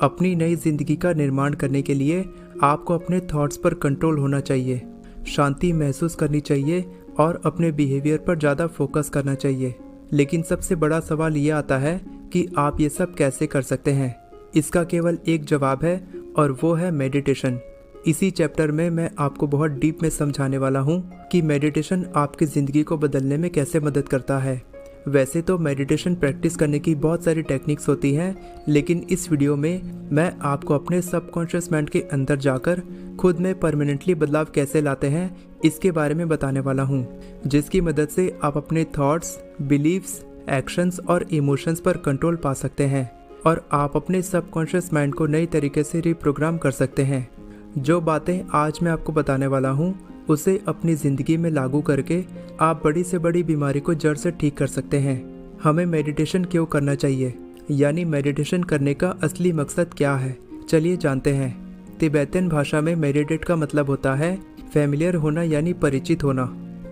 अपनी नई जिंदगी का निर्माण करने के लिए आपको अपने थॉट्स पर कंट्रोल होना चाहिए, शांति महसूस करनी चाहिए और अपने बिहेवियर पर ज़्यादा फोकस करना चाहिए। लेकिन सबसे बड़ा सवाल ये आता है कि आप ये सब कैसे कर सकते हैं। इसका केवल एक जवाब है और वो है मेडिटेशन। इसी चैप्टर में मैं आपको बहुत डीप में समझाने वाला हूँ कि मेडिटेशन आपकी ज़िंदगी को बदलने में कैसे मदद करता है। वैसे तो मेडिटेशन प्रैक्टिस करने की बहुत सारी टेक्निक्स होती हैं, लेकिन इस वीडियो में मैं आपको अपने सबकॉन्शियस माइंड के अंदर जाकर खुद में परमानेंटली बदलाव कैसे लाते हैं इसके बारे में बताने वाला हूँ, जिसकी मदद से आप अपने थॉट्स, बिलीव्स, एक्शंस और इमोशंस पर कंट्रोल पा सकते हैं और आप अपने सबकॉन्शियस माइंड को नई तरीके से रिप्रोग्राम कर सकते हैं। जो बातें आज मैं आपको बताने वाला हूँ उसे अपनी ज़िंदगी में लागू करके आप बड़ी से बड़ी बीमारी को जड़ से ठीक कर सकते हैं। हमें मेडिटेशन क्यों करना चाहिए, यानी मेडिटेशन करने का असली मकसद क्या है, चलिए जानते हैं। तिब्बतन भाषा में मेडिटेट का मतलब होता है फैमिलियर होना यानी परिचित होना।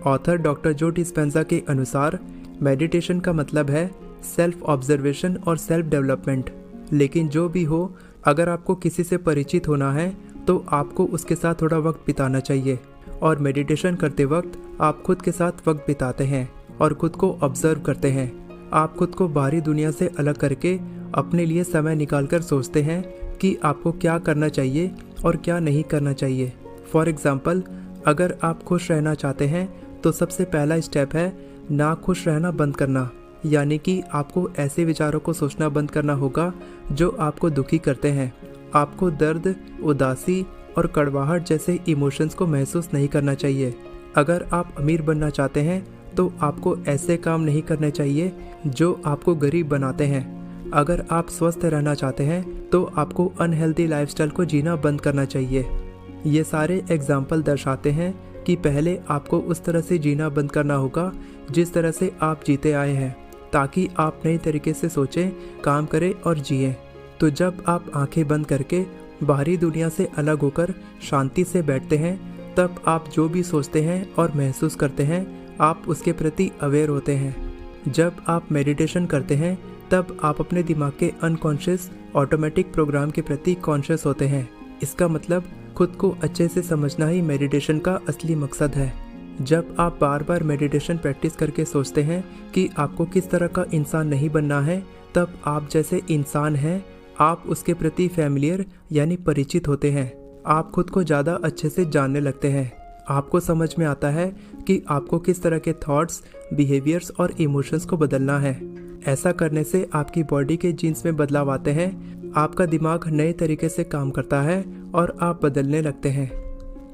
ऑथर डॉक्टर जो डिस्पेंजा के अनुसार मेडिटेशन का मतलब है सेल्फ ऑब्जर्वेशन और सेल्फ डेवलपमेंट। लेकिन जो भी हो, अगर आपको किसी से परिचित होना है तो आपको उसके साथ थोड़ा वक्त बिताना चाहिए। और मेडिटेशन करते वक्त आप खुद के साथ वक्त बिताते हैं और खुद को ऑब्जर्व करते हैं। आप खुद को बाहरी दुनिया से अलग करके अपने लिए समय निकालकर सोचते हैं कि आपको क्या करना चाहिए और क्या नहीं करना चाहिए। फॉर एग्ज़ाम्पल, अगर आप खुश रहना चाहते हैं तो सबसे पहला स्टेप है ना खुश रहना बंद करना, यानी कि आपको ऐसे विचारों को सोचना बंद करना होगा जो आपको दुखी करते हैं। आपको दर्द, उदासी और कड़वाहट जैसे इमोशंस को महसूस नहीं करना चाहिए। अगर आप अमीर बनना चाहते हैं तो आपको ऐसे काम नहीं करने चाहिए जो आपको गरीब बनाते हैं। अगर आप स्वस्थ रहना चाहते हैं तो आपको अनहेल्दी लाइफस्टाइल को जीना बंद करना चाहिए। ये सारे एग्जाम्पल दर्शाते हैं कि पहले आपको उस तरह से जीना बंद करना होगा जिस तरह से आप जीते आए हैं, ताकि आप नई तरीके से सोचें, काम करें और जिएं। तो जब आप आंखें बंद करके बाहरी दुनिया से अलग होकर शांति से बैठते हैं, तब आप जो भी सोचते हैं और महसूस करते हैं आप उसके प्रति अवेयर होते हैं। जब आप मेडिटेशन करते हैं तब आप अपने दिमाग के अनकॉन्शियस ऑटोमेटिक प्रोग्राम के प्रति कॉन्शियस होते हैं। इसका मतलब खुद को अच्छे से समझना ही मेडिटेशन का असली मकसद है। जब आप बार बार मेडिटेशन प्रैक्टिस करके सोचते हैं कि आपको किस तरह का इंसान नहीं बनना है, तब आप जैसे इंसान हैं आप उसके प्रति फैमिलियर यानी परिचित होते हैं। आप खुद को ज़्यादा अच्छे से जानने लगते हैं। आपको समझ में आता है कि आपको किस तरह के थॉट्स, बिहेवियर्स और इमोशंस को बदलना है। ऐसा करने से आपकी बॉडी के जीन्स में बदलाव आते हैं, आपका दिमाग नए तरीके से काम करता है और आप बदलने लगते हैं।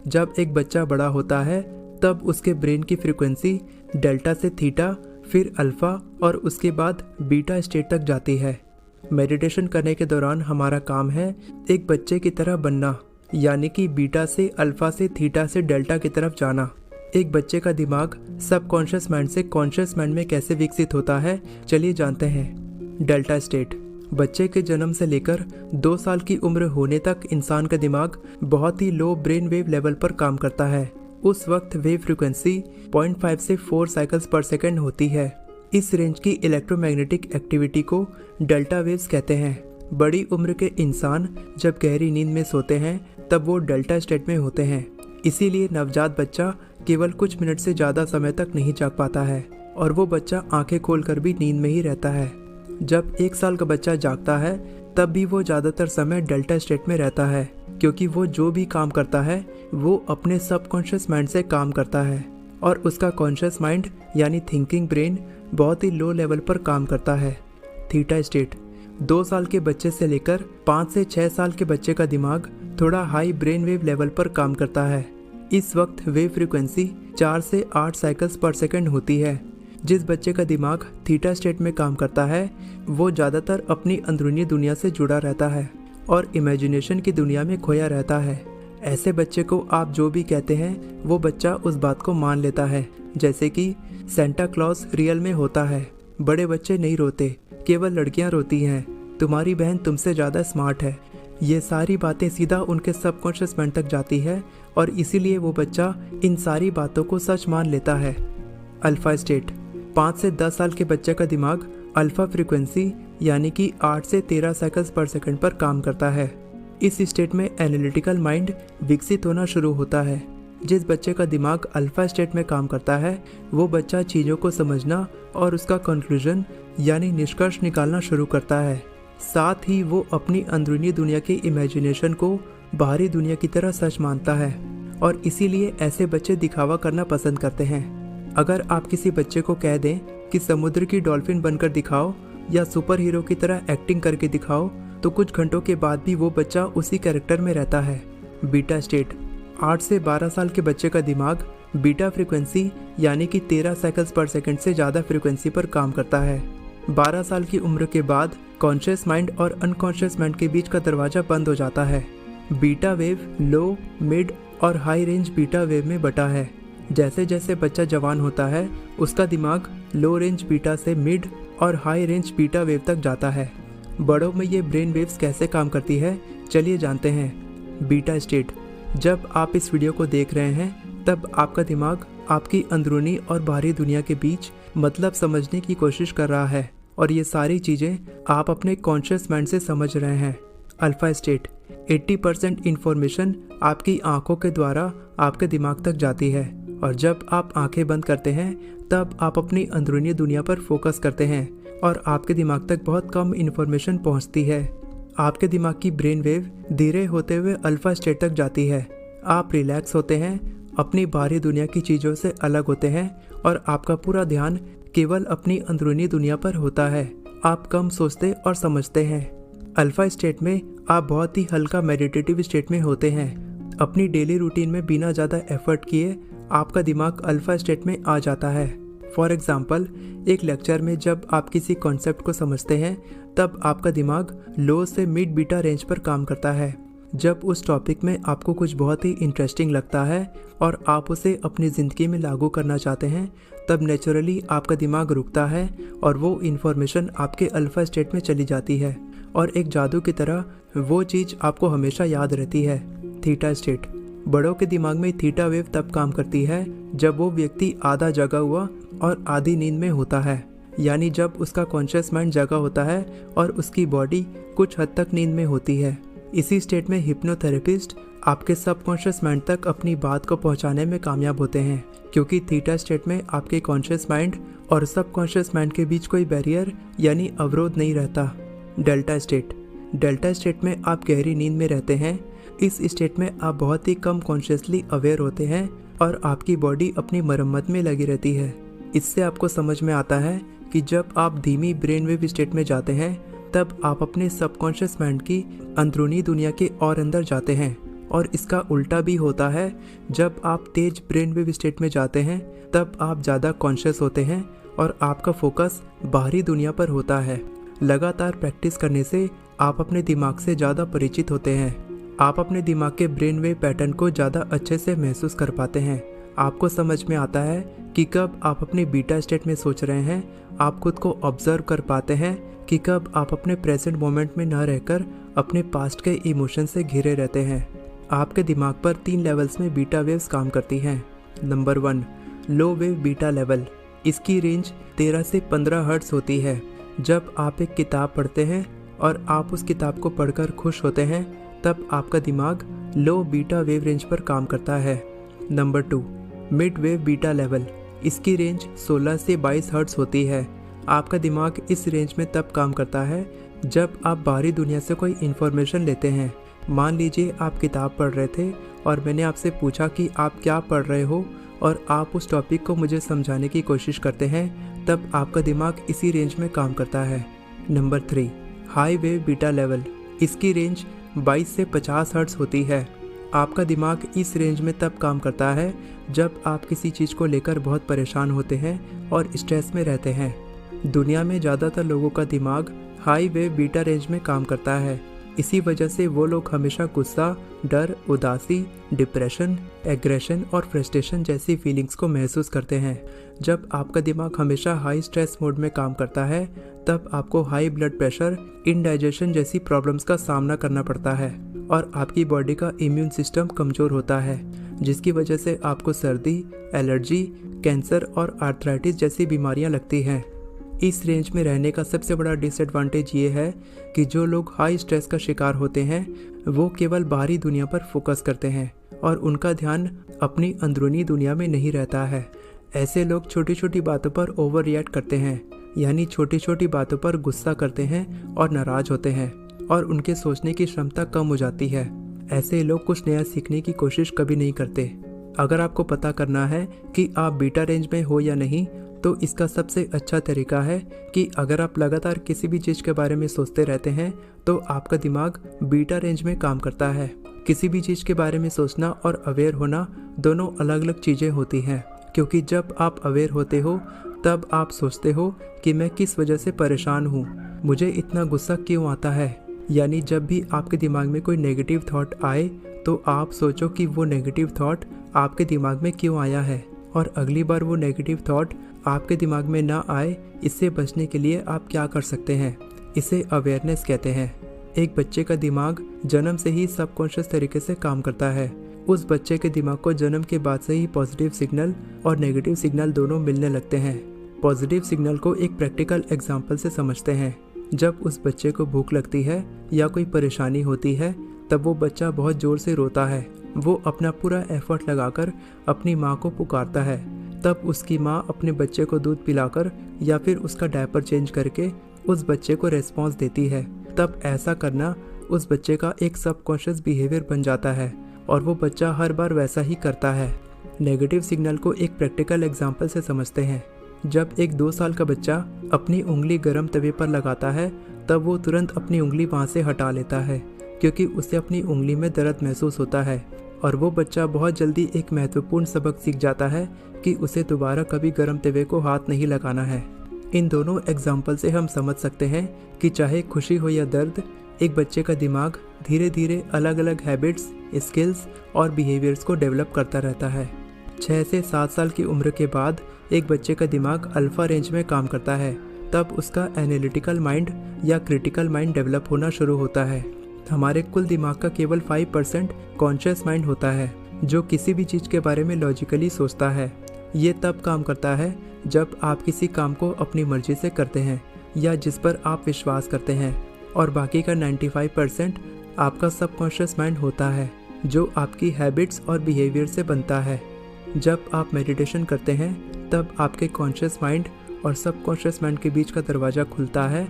जब एक बच्चा बड़ा होता है तब उसके ब्रेन की फ्रीक्वेंसी डेल्टा से थीटा, फिर अल्फ़ा और उसके बाद बीटा स्टेट तक जाती है। मेडिटेशन करने के दौरान हमारा काम है एक बच्चे की तरह बनना, यानी कि बीटा से अल्फ़ा से थीटा से डेल्टा की तरफ जाना। एक बच्चे का दिमाग सबकॉन्शियस माइंड से कॉन्शियस माइंड में कैसे विकसित होता है, चलिए जानते हैं। Delta state. बच्चे के जन्म से लेकर 2 साल की उम्र होने तक इंसान का दिमाग बहुत ही लो ब्रेन वेव लेवल पर काम करता है। उस वक्त वेव फ्रिक्वेंसी 0.5 से 4 साइकिल्स पर सेकेंड होती है। इस रेंज की इलेक्ट्रोमैग्नेटिक एक्टिविटी को डेल्टा वेव्स कहते हैं। बड़ी उम्र के इंसान जब गहरी नींद में सोते हैं तब वो डेल्टा स्टेट में होते हैं। इसीलिए नवजात बच्चा केवल कुछ मिनट से ज़्यादा समय तक नहीं जाग पाता है और वो बच्चा आंखें खोलकर भी नींद में ही रहता है। जब 1 साल का बच्चा जागता है तब भी वो ज़्यादातर समय डेल्टा स्टेट में रहता है, क्योंकि वो जो भी काम करता है वो अपने सबकॉन्शियस माइंड से काम करता है और उसका कॉन्शियस माइंड यानी थिंकिंग ब्रेन बहुत ही लो लेवल पर काम करता है। Theta state. 2 साल के बच्चे से लेकर 5 से 6 साल के बच्चे का दिमाग थोड़ा हाई ब्रेन वेव लेवल पर काम करता है। इस वक्त वेव फ्रीक्वेंसी 4 से 8 साइकिल्स पर सेकंड होती है। जिस बच्चे का दिमाग थीटा स्टेट में काम करता है वो ज़्यादातर अपनी अंदरूनी दुनिया से जुड़ा रहता है और इमेजिनेशन की दुनिया में खोया रहता है। ऐसे बच्चे को आप जो भी कहते हैं वो बच्चा उस बात को मान लेता है, जैसे कि सेंटा क्लॉज रियल में होता है, बड़े बच्चे नहीं रोते, केवल लड़कियां रोती हैं, तुम्हारी बहन तुमसे ज़्यादा स्मार्ट है। ये सारी बातें सीधा उनके सबकॉन्शियस माइंड तक जाती है और इसीलिए वो बच्चा इन सारी बातों को सच मान लेता है। Alpha state. 5 से 10 साल के बच्चे का दिमाग अल्फ़ा फ्रीक्वेंसी यानी कि 8 से 13 साइकिल्स पर सेकंड पर काम करता है। इस स्टेट में एनालिटिकल माइंड विकसित होना शुरू होता है। जिस बच्चे का दिमाग अल्फा स्टेट में काम करता है वो बच्चा चीज़ों को समझना और उसका कंक्लूजन यानी निष्कर्ष निकालना शुरू करता है। साथ ही वो अपनी अंदरूनी दुनिया की इमेजिनेशन को बाहरी दुनिया की तरह सच मानता है और इसीलिए ऐसे बच्चे दिखावा करना पसंद करते हैं। अगर आप किसी बच्चे को कह दें कि समुद्र की डॉल्फिन बनकर दिखाओ या सुपर हीरो की तरह एक्टिंग करके दिखाओ तो कुछ घंटों के बाद भी वो बच्चा उसी कैरेक्टर में रहता है। बीटा स्टेट 8 से 12 साल के बच्चे का दिमाग बीटा फ्रीक्वेंसी यानी कि 13 साइकिल्स पर सेकंड से ज़्यादा फ्रीक्वेंसी पर काम करता है। 12 साल की उम्र के बाद कॉन्शियस माइंड और अनकॉन्शियस माइंड के बीच का दरवाज़ा बंद हो जाता है। बीटा वेव लो, मिड और हाई रेंज बीटा वेव में बटा है। जैसे जैसे बच्चा जवान होता है उसका दिमाग लो रेंज बीटा से मिड और हाई रेंज बीटा वेव तक जाता है। बड़ों में ये ब्रेन वेव्स कैसे काम करती है चलिए जानते हैं। बीटा स्टेट जब आप इस वीडियो को देख रहे हैं तब आपका दिमाग आपकी अंदरूनी और बाहरी दुनिया के बीच मतलब समझने की कोशिश कर रहा है और ये सारी चीज़ें आप अपने कॉन्शियस माइंड से समझ रहे हैं। अल्फा स्टेट 80% इन्फॉर्मेशन आपकी आंखों के द्वारा आपके दिमाग तक जाती है और जब आप आंखें बंद करते हैं तब आप अपनी अंदरूनी दुनिया पर फोकस करते हैं और आपके दिमाग तक बहुत कम इन्फॉर्मेशन पहुंचती है। आपके दिमाग की ब्रेन वेव धीरे होते हुए अल्फा स्टेट तक जाती है। आप रिलैक्स होते हैं, अपनी बाहरी दुनिया की चीज़ों से अलग होते हैं और आपका पूरा ध्यान केवल अपनी अंदरूनी दुनिया पर होता है। आप कम सोचते और समझते हैं। अल्फा स्टेट में आप बहुत ही हल्का मेडिटेटिव स्टेट में होते हैं। अपनी डेली रूटीन में बिना ज़्यादा एफर्ट किए आपका दिमाग अल्फा स्टेट में आ जाता है। फॉर एग्ज़ाम्पल एक लेक्चर में जब आप किसी कॉन्सेप्ट को समझते हैं तब आपका दिमाग लो से मिड बीटा रेंज पर काम करता है। जब उस टॉपिक में आपको कुछ बहुत ही इंटरेस्टिंग लगता है और आप उसे अपनी ज़िंदगी में लागू करना चाहते हैं तब नेचुरली आपका दिमाग रुकता है और वो इन्फॉर्मेशन आपके अल्फा स्टेट में चली जाती है और एक जादू की तरह वो चीज़ आपको हमेशा याद रहती है। थीटा स्टेट बड़ों के दिमाग में थीटा वेव तब काम करती है जब वो व्यक्ति आधा जगा हुआ और आधी नींद में होता है, यानी जब उसका कॉन्शियस माइंड जगा होता है और उसकी बॉडी कुछ हद तक नींद में होती है। इसी स्टेट में हिप्नोथेरेपिस्ट आपके सबकॉन्शियस माइंड तक अपनी बात को पहुंचाने में कामयाब होते हैं क्योंकि थीटा स्टेट में आपके कॉन्शियस माइंड और सबकॉन्शियस माइंड के बीच कोई बैरियर यानी अवरोध नहीं रहता। डेल्टा स्टेट में आप गहरी नींद में रहते हैं। इस स्टेट में आप बहुत ही कम कॉन्शियसली अवेयर होते हैं और आपकी बॉडी अपनी मरम्मत में लगी रहती है। इससे आपको समझ में आता है कि जब आप धीमी ब्रेन वेव स्टेट में जाते हैं तब आप अपने सबकॉन्शियस माइंड की अंदरूनी दुनिया के और अंदर जाते हैं और इसका उल्टा भी होता है। जब आप तेज ब्रेन वेव स्टेट में जाते हैं तब आप ज़्यादा कॉन्शियस होते हैं और आपका फोकस बाहरी दुनिया पर होता है। लगातार प्रैक्टिस करने से आप अपने दिमाग से ज़्यादा परिचित होते हैं। आप अपने दिमाग के ब्रेन वेव पैटर्न को ज़्यादा अच्छे से महसूस कर पाते हैं। आपको समझ में आता है कि कब आप अपने बीटा स्टेट में सोच रहे हैं। आप खुद को ऑब्जर्व कर पाते हैं कि कब आप अपने प्रेजेंट मोमेंट में न रहकर अपने पास्ट के इमोशन से घिरे रहते हैं। आपके दिमाग पर 3 लेवल्स में बीटा वेव्स काम करती हैं। नंबर 1 लो वेव बीटा लेवल। इसकी रेंज 13 से 15 हर्ट्ज होती है। जब आप एक किताब पढ़ते हैं और आप उस किताब को पढ़कर खुश होते हैं तब आपका दिमाग लो बीटा वेव रेंज पर काम करता है। Number 2 mid wave beta level. इसकी रेंज 16 से 22 हर्ट्ज होती है। आपका दिमाग इस रेंज में तब काम करता है जब आप बाहरी दुनिया से कोई इन्फॉर्मेशन लेते हैं। मान लीजिए आप किताब पढ़ रहे थे और मैंने आपसे पूछा कि आप क्या पढ़ रहे हो और आप उस टॉपिक को मुझे समझाने की कोशिश करते हैं तब आपका दिमाग इसी रेंज में काम करता है। Number 3 high wave beta level. इसकी रेंज 22 से 50 हर्ट्ज होती है। आपका दिमाग इस रेंज में तब काम करता है जब आप किसी चीज़ को लेकर बहुत परेशान होते हैं और स्ट्रेस में रहते हैं। दुनिया में ज़्यादातर लोगों का दिमाग हाई वेव बीटा रेंज में काम करता है। इसी वजह से वो लोग हमेशा गुस्सा, डर, उदासी, डिप्रेशन, एग्रेशन और फ्रस्ट्रेशन जैसी फीलिंग्स को महसूस करते हैं। जब आपका दिमाग हमेशा हाई स्ट्रेस मोड में काम करता है तब आपको हाई ब्लड प्रेशर, इंडाइजेशन जैसी प्रॉब्लम्स का सामना करना पड़ता है और आपकी बॉडी का इम्यून सिस्टम कमज़ोर होता है जिसकी वजह से आपको सर्दी, एलर्जी, कैंसर और आर्थराइटिस जैसी बीमारियां लगती हैं। इस रेंज में रहने का सबसे बड़ा डिसएडवांटेज ये है कि जो लोग हाई स्ट्रेस का शिकार होते हैं वो केवल बाहरी दुनिया पर फोकस करते हैं और उनका ध्यान अपनी अंदरूनी दुनिया में नहीं रहता है। ऐसे लोग छोटी छोटी बातों पर ओवर रिएक्ट करते हैं, यानी छोटी छोटी बातों पर गुस्सा करते हैं और नाराज होते हैं और उनके सोचने की क्षमता कम हो जाती है। ऐसे लोग कुछ नया सीखने की कोशिश कभी नहीं करते। अगर आपको पता करना है कि आप बीटा रेंज में हो या नहीं, तो इसका सबसे अच्छा तरीका है कि अगर आप लगातार किसी भी चीज़ के बारे में सोचते रहते हैं तो आपका दिमाग बीटा रेंज में काम करता है। किसी भी चीज़ के बारे में सोचना और अवेयर होना दोनों अलग अलग चीज़ें होती हैं, क्योंकि जब आप अवेयर होते हो तब आप सोचते हो कि मैं किस वजह से परेशान हूँ, मुझे इतना गुस्सा क्यों आता है। यानी जब भी आपके दिमाग में कोई नेगेटिव थॉट आए तो आप सोचो कि वो नेगेटिव थॉट आपके दिमाग में क्यों आया है, और अगली बार वो नेगेटिव थॉट आपके दिमाग में ना आए, इससे बचने के लिए आप क्या कर सकते हैं। इसे अवेयरनेस कहते हैं। एक बच्चे का दिमाग जन्म से ही सबकॉन्शियस तरीके से काम करता है। उस बच्चे के दिमाग को जन्म के बाद से ही पॉजिटिव सिग्नल और नेगेटिव सिग्नल दोनों मिलने लगते हैं। पॉजिटिव सिग्नल को एक प्रैक्टिकल एग्जाम्पल से समझते हैं। जब उस बच्चे को भूख लगती है या कोई परेशानी होती है तब वो बच्चा बहुत ज़ोर से रोता है। वो अपना पूरा एफर्ट लगाकर अपनी माँ को पुकारता है। तब उसकी माँ अपने बच्चे को दूध पिलाकर या फिर उसका डायपर चेंज करके उस बच्चे को रेस्पॉन्स देती है। तब ऐसा करना उस बच्चे का एक सबकॉन्शियस बिहेवियर बन जाता है और वो बच्चा हर बार वैसा ही करता है। नेगेटिव सिग्नल को एक प्रैक्टिकल एग्जाम्पल से समझते हैं। जब एक 2 साल का बच्चा अपनी उंगली गर्म तवे पर लगाता है तब वो तुरंत अपनी उंगली वहाँ से हटा लेता है, क्योंकि उसे अपनी उंगली में दर्द महसूस होता है। और वो बच्चा बहुत जल्दी एक महत्वपूर्ण सबक सीख जाता है कि उसे दोबारा कभी गर्म तवे को हाथ नहीं लगाना है। इन दोनों एग्जाम्पल से हम समझ सकते हैं कि चाहे खुशी हो या दर्द, एक बच्चे का दिमाग धीरे धीरे अलग अलग हैबिट्स, स्किल्स और बिहेवियर्स को डेवलप करता रहता है। 6 से 7 साल की उम्र के बाद एक बच्चे का दिमाग अल्फा रेंज में काम करता है। तब उसका एनालिटिकल माइंड या क्रिटिकल माइंड डेवलप होना शुरू होता है। हमारे कुल दिमाग का केवल 5% कॉन्शियस माइंड होता है, जो किसी भी चीज़ के बारे में लॉजिकली सोचता है। ये तब काम करता है जब आप किसी काम को अपनी मर्जी से करते हैं या जिस पर आप विश्वास करते हैं, और बाकी का 95% आपका सबकॉन्शियस माइंड होता है, जो आपकी हैबिट्स और बिहेवियर से बनता है। जब आप मेडिटेशन करते हैं तब आपके कॉन्शियस माइंड और सबकॉन्शियस माइंड के बीच का दरवाज़ा खुलता है।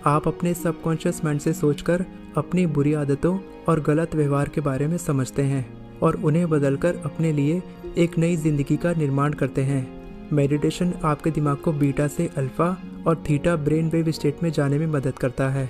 आप अपने सबकॉन्शियस माइंड से सोचकर अपनी बुरी आदतों और गलत व्यवहार के बारे में समझते हैं और उन्हें बदलकर अपने लिए एक नई जिंदगी का निर्माण करते हैं। मेडिटेशन आपके दिमाग को बीटा से अल्फा और थीटा ब्रेन वेव स्टेट में जाने में मदद करता है।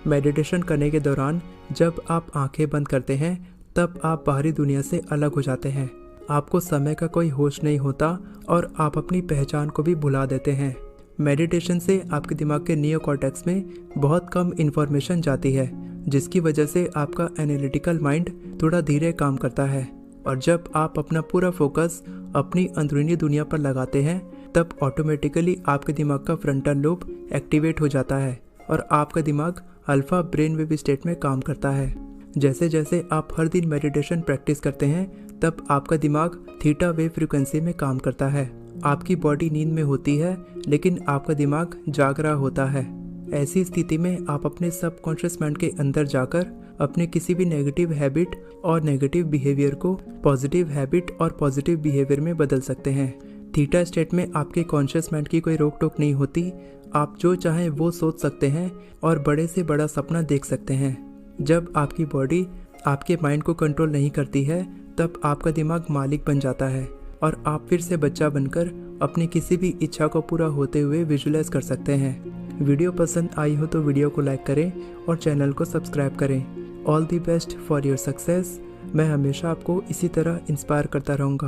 मेडिटेशन करने के दौरान जब आप आंखें बंद करते हैं तब आप बाहरी दुनिया से अलग हो जाते हैं। आपको समय का कोई होश नहीं होता और आप अपनी पहचान को भी भुला देते हैं। मेडिटेशन से आपके दिमाग के नियोकॉर्टेक्स में बहुत कम इन्फॉर्मेशन जाती है, जिसकी वजह से आपका एनालिटिकल माइंड थोड़ा धीरे काम करता है। और जब आप अपना पूरा फोकस अपनी अंदरूनी दुनिया पर लगाते हैं तब ऑटोमेटिकली आपके दिमाग का फ्रंटल लोब एक्टिवेट हो जाता है और आपका दिमाग अल्फा ब्रेन वेव स्टेट में काम करता है। जैसे जैसे आप हर दिन मेडिटेशन प्रैक्टिस करते हैं तब आपका दिमाग थीटा वेव फ्रीक्वेंसी में काम करता है। आपकी बॉडी नींद में होती है लेकिन आपका दिमाग जाग रहा होता है। ऐसी स्थिति में आप अपने सबकॉन्शियस माइंड के अंदर जाकर अपने किसी भी नेगेटिव हैबिट और नेगेटिव बिहेवियर को पॉजिटिव हैबिट और पॉजिटिव बिहेवियर में बदल सकते हैं। थीटा स्टेट में आपके कॉन्शियस माइंड की कोई रोक टोक नहीं होती। आप जो चाहें वो सोच सकते हैं और बड़े से बड़ा सपना देख सकते हैं। जब आपकी बॉडी आपके माइंड को कंट्रोल नहीं करती है तब आपका दिमाग मालिक बन जाता है और आप फिर से बच्चा बनकर अपनी किसी भी इच्छा को पूरा होते हुए विजुअलाइज कर सकते हैं। वीडियो पसंद आई हो तो वीडियो को लाइक करें और चैनल को सब्सक्राइब करें। All the best for your success. मैं हमेशा आपको इसी तरह इंस्पायर करता रहूँगा।